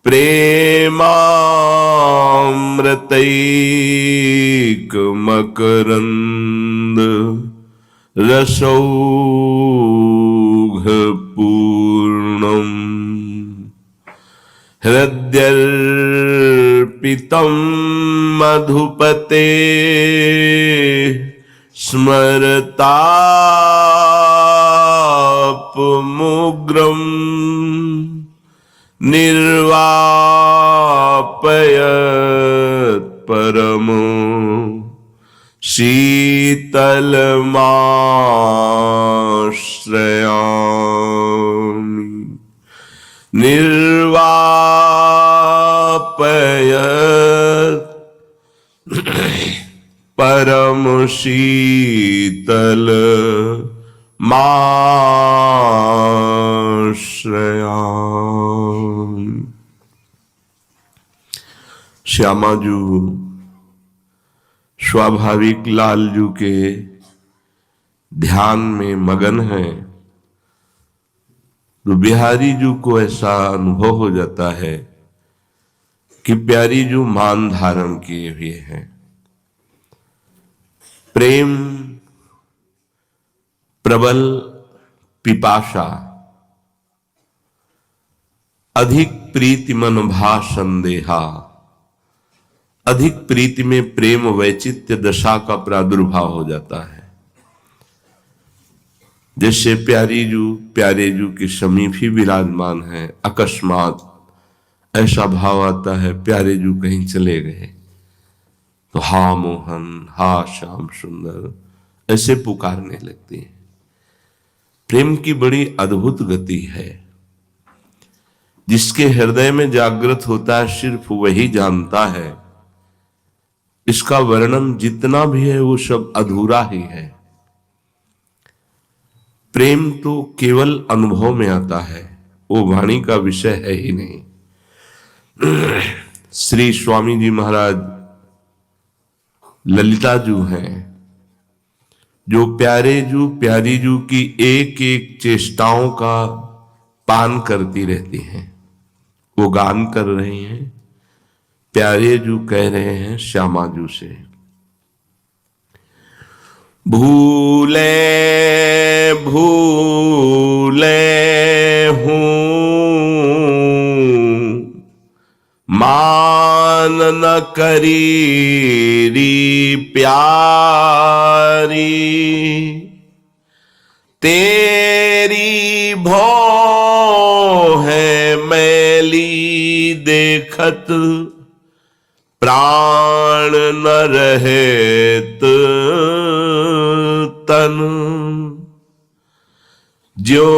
प्रेमामृतैक मकरंद रसौघ पूर्णम हृद्यर्पितं मधुपते स्मरतापमुग्रम निर्वापयत् परमो शीतलमाश्रयामि निर्वापयत् परम शीतल माश्रयामि। श्यामाजू स्वाभाविक लालजू के ध्यान में मगन है तो बिहारी जू को ऐसा अनुभव हो जाता है कि प्यारी जू मान धारण किए हुए हैं। प्रेम प्रबल पिपाशा अधिक प्रीति मन भा संदेहा। अधिक प्रीति में प्रेम वैचित्य दशा का प्रादुर्भाव हो जाता है। जैसे प्यारे जू के समीप ही विराजमान है, अकस्मात ऐसा भाव आता है प्यारे जू कहीं चले गए तो हा मोहन हा श्याम सुंदर ऐसे पुकारने लगती है। प्रेम की बड़ी अद्भुत गति है। जिसके हृदय में जागृत होता है सिर्फ वही जानता है। इसका वर्णन जितना भी है वो सब अधूरा ही है। प्रेम तो केवल अनुभव में आता है, वो वाणी का विषय है ही नहीं। श्री स्वामी जी महाराज ललिता जू हैं जो प्यारी जू की एक एक चेष्टाओं का पान करती रहती हैं। वो गान कर रही हैं, प्यारे जू कह रहे हैं श्यामा जू से, भूले हूं मान न करी प्यारी, तेरी भौ है मैली देखत प्राण न रहेत तन, ज्यो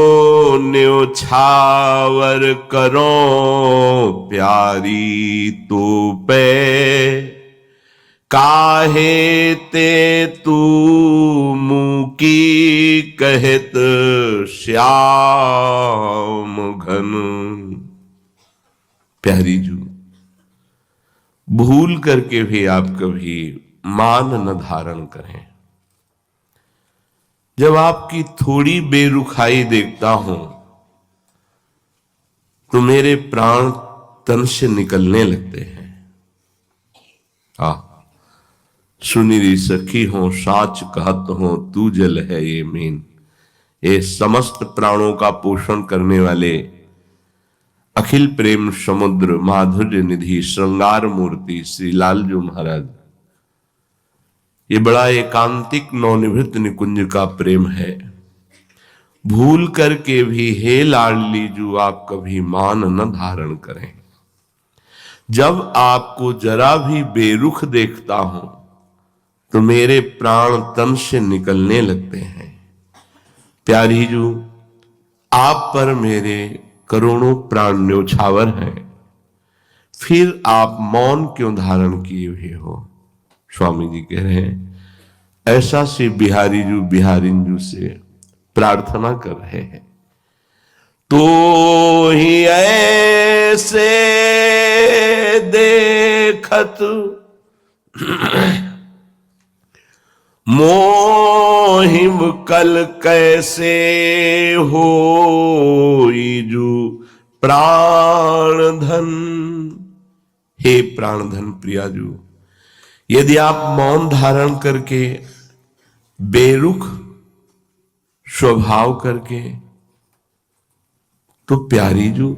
न्योछावर करो प्यारी तो पे, काहे ते तू मुकी कहत श्याम घन। प्यारी जू, भूल करके भी आप कभी मान न धारण करें। जब आपकी थोड़ी बेरुखाई देखता हूं तो मेरे प्राण तन से निकलने लगते हैं। सुनिरी सखी हो साच कहत हो तू जल है ये मीन। ये समस्त प्राणों का पोषण करने वाले अखिल प्रेम समुद्र माधुर्य निधि श्रृंगार मूर्ति श्री लालजू महाराज, ये बड़ा एकांतिक नवनिवृत्त निकुंज का प्रेम है। भूल करके भी हे लाडली जू आप कभी मान न धारण करें। जब आपको जरा भी बेरुख देखता हूं तो मेरे प्राण तन से निकलने लगते हैं। प्यारी जू, आप पर मेरे करोड़ों प्राण न्योछावर हैं, फिर आप मौन क्यों धारण किए हुए हो? स्वामी जी कह रहे हैं ऐसा से बिहारिन जू से प्रार्थना कर रहे हैं। तो ही ऐसे देखत मोहिम कल कैसे हो जू प्राण धन, हे प्राणधन प्रियाजू, यदि आप मौन धारण करके, बेरुख स्वभाव करके, तो प्यारी जू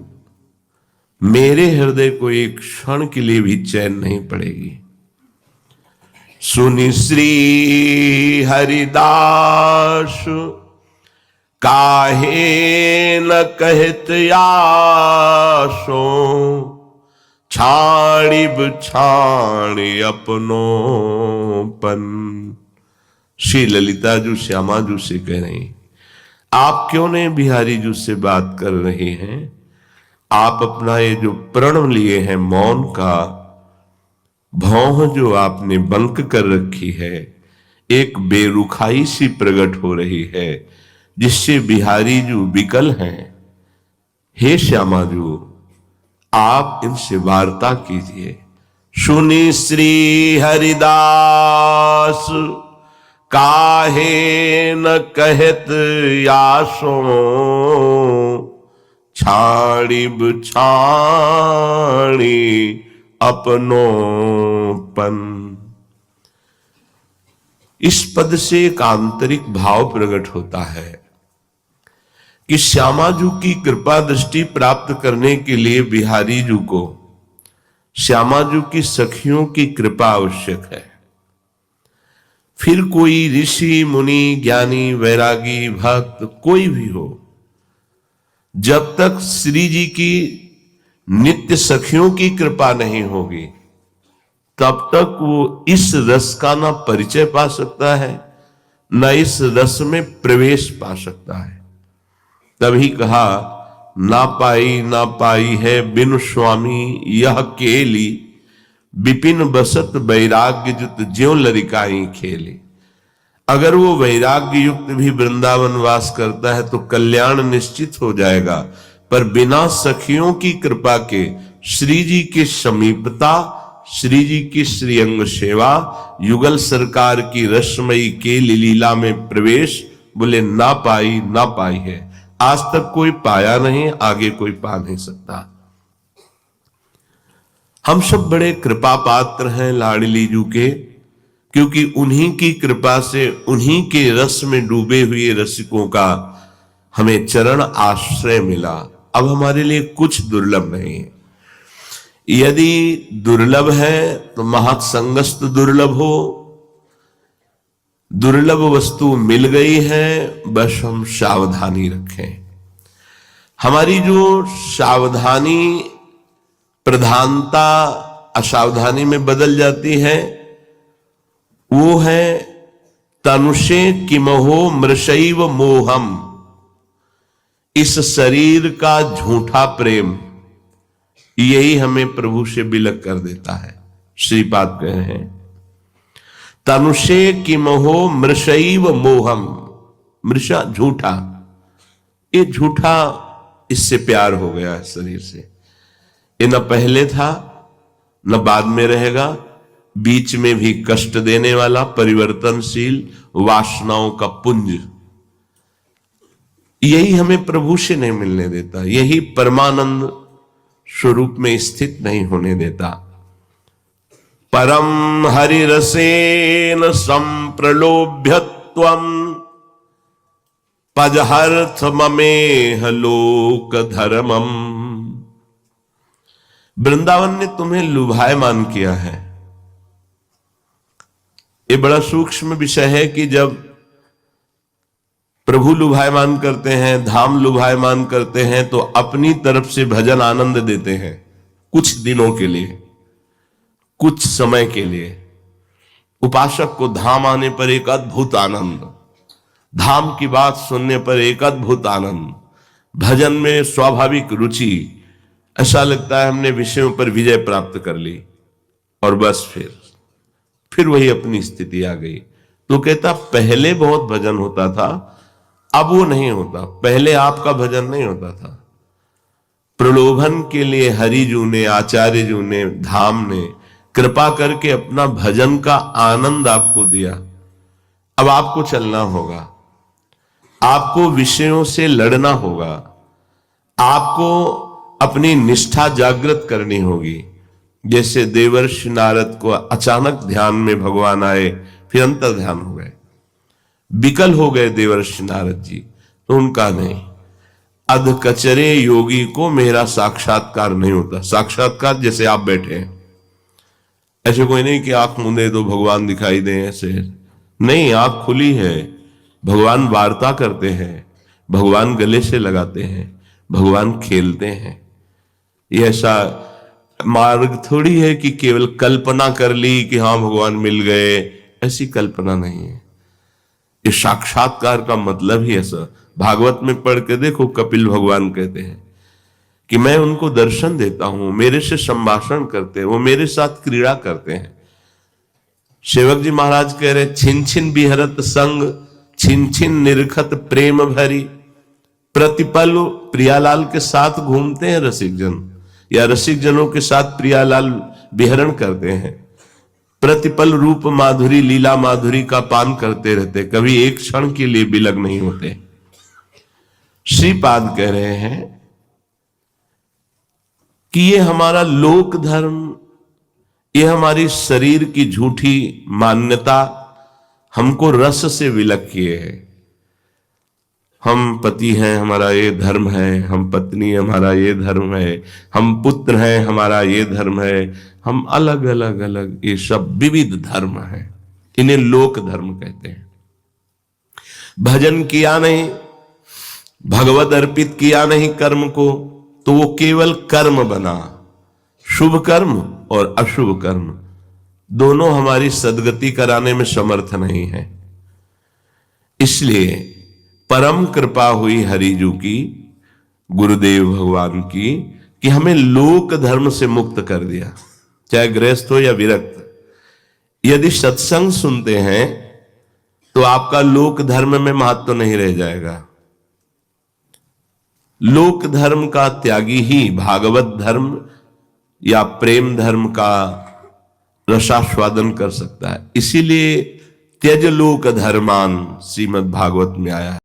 मेरे हृदय को एक क्षण के लिए भी चैन नहीं पड़ेगी। सुनि श्री हरिदास काहे न कहत आसो, छाड़िब छाड़ी अपनोपन। श्री ललिता जू श्यामा जू से कह रही, आप क्यों नहीं बिहारी जू से बात कर रहे हैं? आप अपना ये जो प्रण लिए हैं मौन का, भौं जो आपने बंक कर रखी है, एक बेरुखाई सी प्रकट हो रही है, जिससे बिहारी जू विकल हैं। हे श्यामा जू, आप इनसे वार्ता कीजिए। सुनि श्री हरिदास काहे न कहत आसो, छाड़िब छाड़ी अपनोपन। इस पद से एक आंतरिक भाव प्रकट होता है कि श्यामाजू की कृपा दृष्टि प्राप्त करने के लिए बिहारी जू को श्यामाजू की सखियों की कृपा आवश्यक है। फिर कोई ऋषि मुनि ज्ञानी वैरागी भक्त कोई भी हो, जब तक श्री जी की नित्य सखियों की कृपा नहीं होगी, तब तक वो इस रस का ना परिचय पा सकता है, न इस रस में प्रवेश पा सकता है। तभी कहा, ना पाई है बिनु स्वामी यह केली, विपिन बसत वैराग्य जुत ज्यों लरिकाई खेली। अगर वो वैराग्य युक्त भी वृंदावन वास करता है तो कल्याण निश्चित हो जाएगा, पर बिना सखियों की कृपा के श्री जी की समीपता, श्री जी की श्रीअंग सेवा, युगल सरकार की रसमयी के लीला में प्रवेश, बोले ना पाई है। आज तक कोई पाया नहीं, आगे कोई पा नहीं सकता। हम सब बड़े कृपा पात्र हैं लाडली जू के, क्योंकि उन्हीं की कृपा से, उन्हीं के रस में डूबे हुए रसिकों का हमें चरण आश्रय मिला। अब हमारे लिए कुछ दुर्लभ नहीं है। यदि दुर्लभ है तो महत्संगस्त दुर्लभ हो। दुर्लभ वस्तु मिल गई है, बस हम सावधानी रखें। हमारी जो सावधानी प्रधानता असावधानी में बदल जाती है, वो है तनुषे किमहो मृषैव मोहम। इस शरीर का झूठा प्रेम यही हमें प्रभु से विलग कर देता है। श्रीपाद कहे हैं, तनुषे किमहो मृषैव मोहम। मृषा झूठा, ये झूठा, इससे प्यार हो गया है शरीर से। ये न पहले था न बाद में रहेगा, बीच में भी कष्ट देने वाला परिवर्तनशील वासनाओं का पुंज, यही हमें प्रभु से नहीं मिलने देता, यही परमानंद स्वरूप में स्थित नहीं होने देता। परम हरिरसेन संप्रलोभ्यत्वम पजहर्थ ममेह लोक धर्मम। वृंदावन ने तुम्हें लुभायमान किया है। ये बड़ा सूक्ष्म विषय है कि जब प्रभु लुभायमान करते हैं, धाम लुभायमान करते हैं, तो अपनी तरफ से भजन आनंद देते हैं कुछ दिनों के लिए, कुछ समय के लिए। उपासक को धाम आने पर एक अद्भुत आनंद, धाम की बात सुनने पर एक अद्भुत आनंद, भजन में स्वाभाविक रुचि, ऐसा लगता है हमने विषयों पर विजय प्राप्त कर ली, और बस फिर वही अपनी स्थिति आ गई। तो कहता पहले बहुत भजन होता था, अब वो नहीं होता। पहले आपका भजन नहीं होता था। प्रलोभन के लिए हरिजू ने, आचार्य जू ने, धाम ने कृपा करके अपना भजन का आनंद आपको दिया। अब आपको चलना होगा, आपको विषयों से लड़ना होगा, आपको अपनी निष्ठा जागृत करनी होगी। जैसे देवर्षि नारद को अचानक ध्यान में भगवान आए, फिर अंतर ध्यान हो गए, विकल हो गए देवर्षि नारद जी, तो उनका नहीं। अध कचरे योगी को मेरा साक्षात्कार नहीं होता। साक्षात्कार जैसे आप बैठे हैं, ऐसे कोई नहीं कि आंख मूंदे तो भगवान दिखाई दे, ऐसे नहीं, आंख खुली है, भगवान वार्ता करते हैं, भगवान गले से लगाते हैं, भगवान खेलते हैं। ये ऐसा मार्ग थोड़ी है कि केवल कल्पना कर ली कि हाँ भगवान मिल गए, ऐसी कल्पना नहीं है। इस साक्षात्कार का मतलब ही ऐसा। भागवत में पढ़ के देखो, कपिल भगवान कहते हैं कि मैं उनको दर्शन देता हूं, मेरे से संभाषण करते हैं, वो मेरे साथ क्रीड़ा करते हैं। सेवक जी महाराज कह रहे, छिन छिन बिहरत संग, छिन छिन निरखत प्रेम भरी। प्रतिपल प्रियालाल के साथ घूमते हैं रसिक जन, या रसिक जनों के साथ प्रियालाल विहरण करते हैं। प्रतिपल रूप माधुरी लीला माधुरी का पान करते रहते, कभी एक क्षण के लिए विलग नहीं होते। श्रीपाद कह रहे हैं कि ये हमारा लोक धर्म, ये हमारी शरीर की झूठी मान्यता हमको रस से विलग किए है। हम पति हैं, हमारा ये धर्म है, हम पत्नी, हमारा ये धर्म है, हम पुत्र हैं, हमारा ये धर्म है, हम अलग अलग अलग, ये सब विविध धर्म है, इन्हें लोक धर्म कहते हैं। भजन किया नहीं, भगवत अर्पित किया नहीं कर्म को, तो वो केवल कर्म बना। शुभ कर्म और अशुभ कर्म दोनों हमारी सदगति कराने में समर्थ नहीं है। इसलिए परम कृपा हुई हरिजू की, गुरुदेव भगवान की, कि हमें लोक धर्म से मुक्त कर दिया, चाहे गृहस्थ हो या विरक्त। यदि सत्संग सुनते हैं तो आपका लोक धर्म में महत्व नहीं रह जाएगा। लोक धर्म का त्यागी ही भागवत धर्म या प्रेम धर्म का रसास्वादन कर सकता है। इसीलिए त्यज लोक धर्मान श्रीमद् भागवत में आया है।